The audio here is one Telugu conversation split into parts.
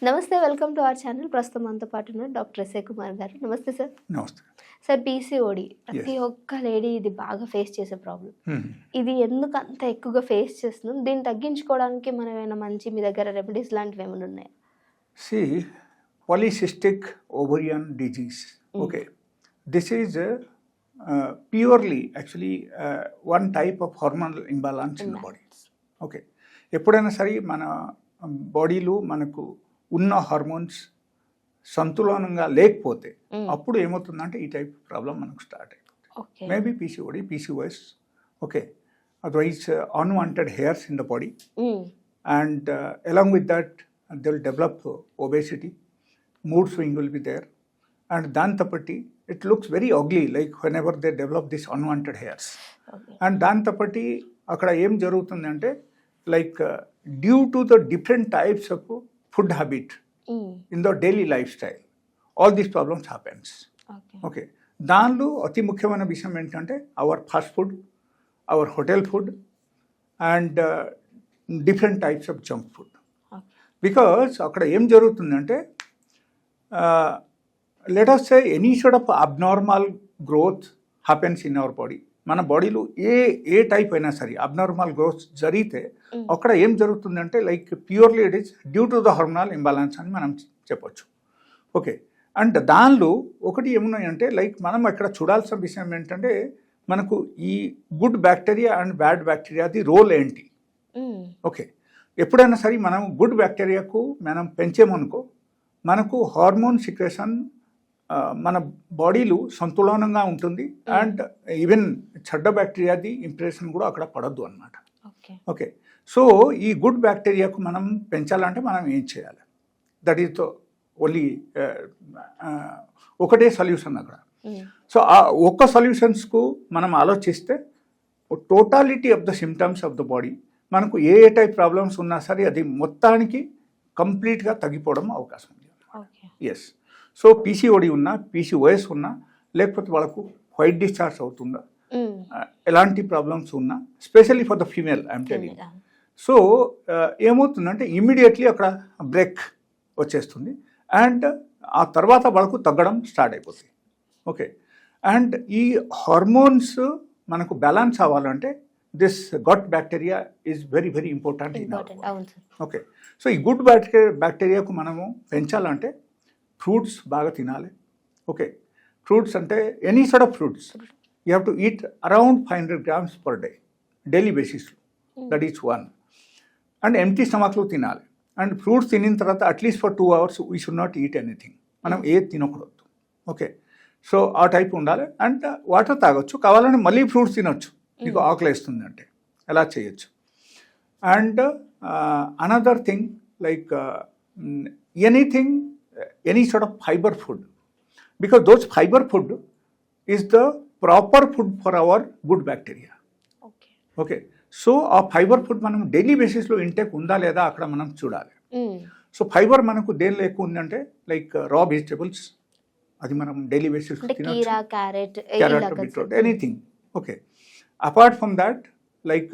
నమస్తే, వెల్కమ్ టు అవర్ ఛానల్. ప్రస్తుతం మనతో పాటు ఉన్నారు డాక్టర్ ఎస్ఏ కుమార్ గారు. నమస్తే సార్. నమస్తే సార్, పీసీఓడి ప్రతి ఒక్క లేడీ ఇది బాగా ఫేస్ చేసే ప్రాబ్లం. ఇది ఎందుకు అంత ఎక్కువగా ఫేస్ చేస్తున్నాం? దీన్ని తగ్గించుకోవడానికి మనం ఏమైనా మంచి మీ దగ్గర రెమెడీస్ లాంటివి ఏమైనా ఉన్నాయా? సి polycystic ovarian disease. Okay, this is purely actually one type of hormonal imbalance in the body. Okay, ఎప్పుడైనా సరే మన బాడీలో మనకు ఉన్న హార్మోన్స్ సంతులనంగా లేకపోతే అప్పుడు ఏమవుతుందంటే ఈ టైప్ ప్రాబ్లం మనకు స్టార్ట్ అయిపోతుంది. Maybe PCOD, PCOS. Okay, otherwise unwanted hairs in the body and along with that they will develop obesity, mood swing will be there, and dantapatti it looks very ugly like whenever they develop this unwanted hairs. And dantapatti akkada em jarugutundante like due to the different types of food habit in the daily lifestyle all these problems happens. Okay, దానిలో అతి ముఖ్యమైన విషయం ఏంటంటే our fast food, our hotel food and different types of junk food. Because అక్కడ ఏం జరుగుతుందంటే let us say any sort of abnormal growth happens in our body. మన బాడీలో ఏ టైప్ అయినా సరే అబ్నార్మల్ గ్రోత్ జరిగితే అక్కడ ఏం జరుగుతుందంటే like purely it is due to the hormonal imbalance అని మనం చెప్పొచ్చు. ఓకే, అండ్ దానిలో ఒకటి ఏమున్నాయంటే లైక్ మనం ఇక్కడ చూడాల్సిన విషయం ఏంటంటే మనకు ఈ గుడ్ బ్యాక్టీరియా అండ్ బ్యాడ్ బ్యాక్టీరియాది రోల్ ఏంటి. ఓకే, ఎప్పుడైనా సరే మనం గుడ్ బ్యాక్టీరియాకు మనం పెంచేమనుకో మనకు హార్మోన్ సిక్రేషన్ మన బాడీలో సంతులనంగా ఉంటుంది అండ్ ఈవెన్ చెడ్డ బ్యాక్టీరియాది ఇంప్రెషన్ కూడా అక్కడ పడద్దు అన్నమాట. ఓకే, సో ఈ గుడ్ బ్యాక్టీరియాకు మనం పెంచాలంటే మనం ఏం చేయాలి? దట్ ఈస్ ఓన్లీ ఒకటే సొల్యూషన్ అక్కడ. సో ఆ ఒక్క సొల్యూషన్స్కు మనం ఆలోచిస్తే totality of the symptoms of the body మనకు ఏ టైప్ ప్రాబ్లమ్స్ ఉన్నా సరే అది మొత్తానికి కంప్లీట్గా తగ్గిపోవడం అవకాశం ఉంది. ఎస్, సో పీసీఓడి ఉన్నా, పీసీఓఎస్ ఉన్నా, లేకపోతే వాళ్ళకు వైట్ డిశ్చార్జ్ అవుతుందా, ఎలాంటి ప్రాబ్లమ్స్ ఉన్నా, specially for the female I'm telling. So ఏమవుతుందంటే ఇమ్మీడియట్లీ అక్కడ బ్రేక్ వచ్చేస్తుంది అండ్ ఆ తర్వాత వాళ్ళకు తగ్గడం స్టార్ట్ అయిపోతుంది. ఓకే, అండ్ ఈ హార్మోన్స్ మనకు బ్యాలెన్స్ అవ్వాలంటే this gut bacteria is very very important in our body. Okay, so ఈ గుడ్ బ్యాక్టీరియాకు మనము పెంచాలంటే ఫ్రూట్స్ బాగా తినాలి. ఓకే, ఫ్రూట్స్ అంటే any sort of fruits you have to eat around 500 grams per day daily బేసిస్లో. That is one. And empty స్టమక్లో తినాలి. అండ్ ఫ్రూట్స్ తినిన తర్వాత at least for 2 hours we should not eat anything. మనం ఏది తినకూడదు. ఓకే, సో ఆ టైప్ ఉండాలి. అండ్ వాటర్ తాగొచ్చు, కావాలంటే మళ్ళీ ఫ్రూట్స్ తినొచ్చు మీకు ఆకలి వేస్తుంది అంటే ఎలా చేయొచ్చు. And another thing like anything any sort of fiber food, because those fiber food is the proper food for our good bacteria. Okay, so ఆ ఫైబర్ ఫుడ్ మనం డైలీ బేసిస్లో ఇంటేక్ ఉందా లేదా అక్కడ మనం చూడాలి. సో ఫైబర్ మనకు దేనిలో ఎక్కువ ఉందంటే లైక్ రా వెజిటబుల్స్, అది మనం డైలీ బేసిస్లో తినొచ్చు, carrot, beetroot, anything. Okay, apart from that like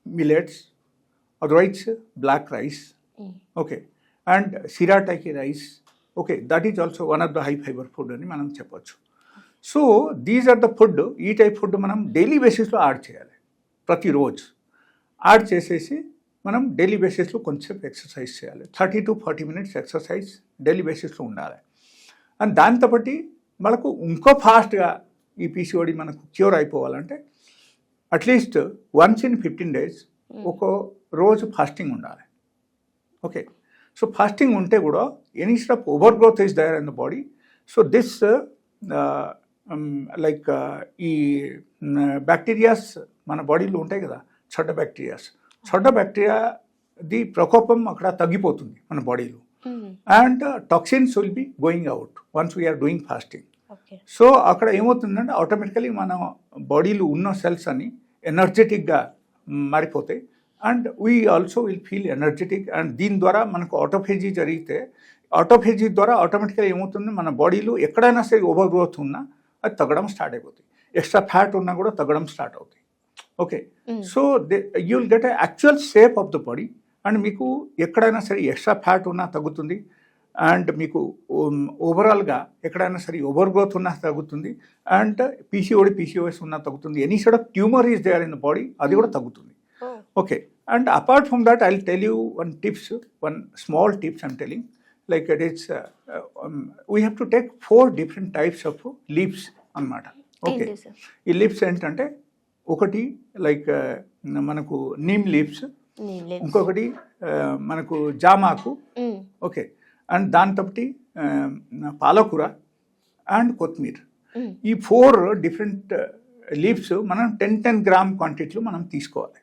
millets, otherwise black rice. Okay, and సిరాటైకి rice. Okay, that is also one of the high fibre food అని మనం చెప్పొచ్చు. So these are the food, ఈ టైప్ ఫుడ్ మనం డైలీ బేసిస్లో యాడ్ చేయాలి. ప్రతిరోజు యాడ్ చేసేసి మనం డైలీ బేసిస్లో కొంచెం ఎక్సర్సైజ్ చేయాలి. 30 to 40 minutes ఎక్సర్సైజ్ డైలీ బేసిస్లో ఉండాలి. అండ్ దాంతో బట్టి మనకు ఇంకో ఫాస్ట్గా ఈ పీసీఓడి మనకు క్యూర్ అయిపోవాలంటే అట్లీస్ట్ వన్స్ ఇన్ 15 days ఒక రోజు ఫాస్టింగ్ ఉండాలి. ఓకే, సో ఫాస్టింగ్ ఉంటే కూడా any sort of over growth is there in the body. So this like ఈ బ్యాక్టీరియాస్ మన బాడీలో ఉంటాయి కదా, చెడ్డ బ్యాక్టీరియాది ప్రకోపం అక్కడ తగ్గిపోతుంది మన బాడీలో. And toxins will be going out once we're doing fasting. So అక్కడ ఏమవుతుందంటే ఆటోమేటికలీ మన బాడీలో ఉన్న సెల్స్ అని ఎనర్జెటిక్గా మారిపోతాయి and we also will feel energetic. And దీని ద్వారా మనకు ఆటోఫేజీ జరిగితే ఆటోఫేజీ ద్వారా ఆటోమేటిక్గా ఏమవుతుంది మన బాడీలో ఎక్కడైనా సరే ఓవర్ గ్రోత్ ఉన్నా అది తగ్గడం స్టార్ట్ అయిపోతుంది, ఎక్స్ట్రా ఫ్యాట్ ఉన్నా కూడా తగ్గడం స్టార్ట్ అవుతాయి. Okay, so you will get a actual shape of the body and మీకు ఎక్కడైనా సరే ఎక్స్ట్రా ఫ్యాట్ ఉన్నా తగ్గుతుంది, అండ్ మీకు ఓవరాల్గా ఎక్కడైనా సరే ఓవర్ గ్రోత్ ఉన్నా తగ్గుతుంది, అండ్ పీసీఓఎస్ ఉన్నా తగ్గుతుంది, any sort of tumour is there in the body అది కూడా తగ్గుతుంది. Okay, and apart from that I will tell you one small tips I'm telling, like it is we have to take 4 different types of leaves అన్నమాట. ఓకే, ఈ లీవ్స్ ఏంటంటే ఒకటి లైక్ మనకు నీమ్ లీవ్స్, ఇంకొకటి మనకు జామాకు, ఓకే, అండ్ దాంతోటి పాలకూర అండ్ కొత్తిమీర. ఈ 4 different లీవ్స్ మనం 10 గ్రామ్ క్వాంటిటీలో మనం తీసుకోవాలి.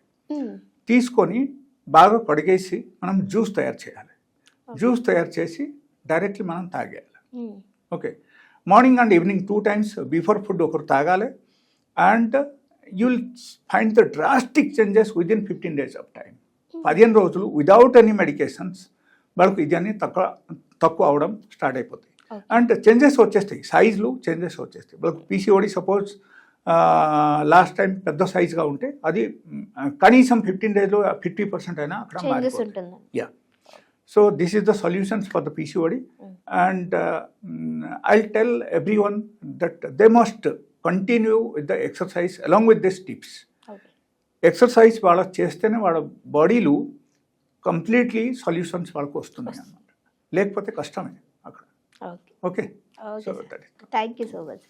తీసుకొని బాగా కడిగేసి మనం జ్యూస్ తయారు చేయాలి. జ్యూస్ తయారు చేసి డైరెక్ట్లీ మనం తాగేయాలి. Okay, morning and evening 2 times before food ఒకరు తాగాలి. And you will find the drastic changes within 15 days of time. 15 రోజులు విదౌట్ ఎనీ మెడికేషన్స్ వాళ్ళకు ఇది అన్ని తక్కువ అవడం స్టార్ట్ అయిపోతాయి. అండ్ చేంజెస్ వచ్చేస్తాయి, సైజులు చేంజెస్ వచ్చేస్తాయి. వాళ్ళకు పీసీఓడి సపోజ్ లాస్ట్ టైం పెద్ద సైజ్గా ఉంటే అది కనీసం 15 daysలో 50% అయినా అక్కడ మారిపోతుంది. Yeah, so this is the solutions for the PCOD. And I will tell everyone that they must continue with the exercise along with this tips. Exercise వాళ్ళకి చేస్తేనే వాళ్ళ బాడీలు కంప్లీట్లీ సొల్యూషన్స్ వాళ్ళకు వస్తున్నాయి అన్నమాట, లేకపోతే కష్టమే అక్కడ. Okay, thank you so much.